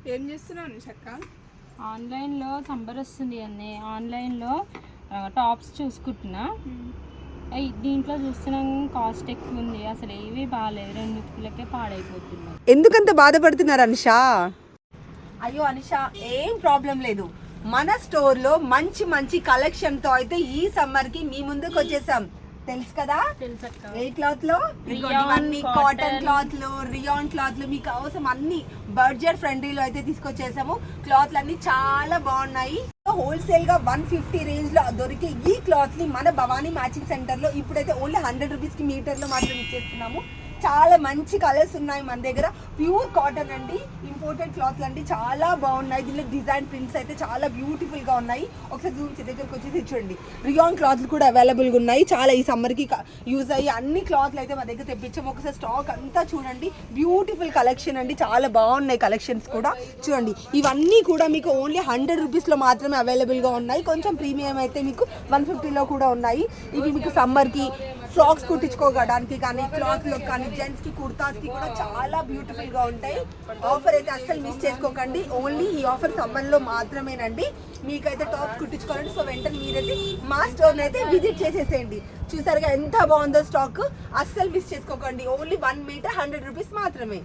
ఏం చేస్తున్నావు నిషక్క? ఆన్లైన్లో సంబర్ వస్తుంది అన్నీ ఆన్లైన్లో టాప్స్ చూసుకుంటున్నా. దీంట్లో చూస్తున్నాం కాస్ట్ ఎక్కువ ఉంది, అసలు ఏవి బాగాలేదు, 2 ఉతుకులకే పాడైపోతున్నాయి. ఎందుకంత బాధపడుతున్నారు అనిషా? అయ్యో అనిషా, ఏం ప్రాబ్లం లేదు. మన స్టోర్లో మంచి మంచి కలెక్షన్తో అయితే ఈ సమ్మర్కి మీ ముందుకు వచ్చేసాం. తెలుసు కదా, ఏ క్లాత్ లో? ఇవన్నీ కాటన్ క్లాత్లు, రియాన్ క్లాత్లు, మీకు అవసరం అన్ని బడ్జెట్ ఫ్రెండ్లీలో అయితే తీసుకొచ్చేసాము. క్లాత్లు అన్ని చాలా బాగున్నాయి. హోల్సేల్ గా 150 రేంజ్ లో దొరికే ఈ క్లాత్ ని మన భవానీ మ్యాచింగ్ సెంటర్ లో ఇప్పుడైతే ఓన్లీ 100 రూపీస్ కి మీటర్ లో మాత్రం ఇచ్చేస్తున్నాము. చాలా మంచి కలర్స్ ఉన్నాయి మన దగ్గర. ప్యూర్ కాటన్ అండి, ఇంపోర్టెడ్ క్లాత్లు అండి, చాలా బాగున్నాయి. దీనిలో డిజైన్ ప్రింట్స్ అయితే చాలా బ్యూటిఫుల్ గా ఉన్నాయి. ఒకసారి జూమ్ దగ్గరకు వచ్చేసి చూడండి. రియాన్ క్లాత్లు కూడా అవైలబుల్గా ఉన్నాయి. చాలా ఈ సమ్మర్కి యూజ్ అయ్యి అన్ని క్లాత్లు అయితే మా దగ్గర తెప్పించాము. ఒకసారి స్టాక్ అంతా చూడండి. బ్యూటిఫుల్ కలెక్షన్ అండి, చాలా బాగున్నాయి కలెక్షన్స్ కూడా. చూడండి, ఇవన్నీ కూడా మీకు ఓన్లీ 100 రూపీస్లో మాత్రమే అవైలబుల్గా ఉన్నాయి. కొంచెం ప్రీమియం అయితే మీకు 150లో కూడా ఉన్నాయి. ఇవి మీకు సమ్మర్కి ఫ్రాక్స్ కుట్టించుకోవడానికి కానీ, క్లాత్లో కానీ, జెంట్స్ కి కుర్తాస్ కి కూడా చాలా బ్యూటిఫుల్ గా ఉంటాయి. ఆఫర్ అయితే అస్సలు మిస్ చేసుకోకండి. ఓన్లీ ఈ ఆఫర్ సమ్మర్ లో మాత్రమేనండి. మీకైతే టాప్స్ కుట్టించుకోవాలండి. సో వెంటనే మీరైతే మా స్టోర్ అయితే విజిట్ చేసేసేయండి. చూసారుగా ఎంత బాగుందో స్టాక్, అస్సలు మిస్ చేసుకోకండి. ఓన్లీ 1 మీటర్ 100 రూపీస్ మాత్రమే.